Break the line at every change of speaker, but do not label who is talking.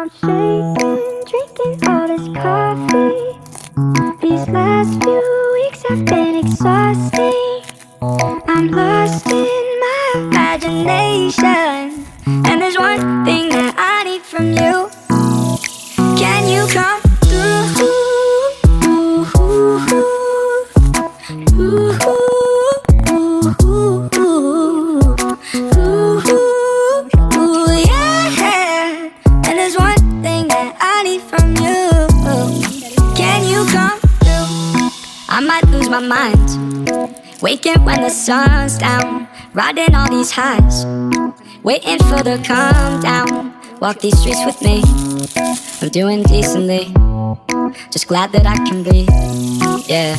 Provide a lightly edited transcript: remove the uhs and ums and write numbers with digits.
I'm shaking, drinking all this coffee. These last few weeks have been exhausting. I'm lost in my imagination, and there's one thing that I need from you. Can you come through? Yeah. And there's one thing that I need from you. Can you come through? I might lose my mind, waking when the sun's down, riding all these highs, waiting for the calm down. Walk these streets with me, I'm doing decently, just glad that I can breathe, yeah.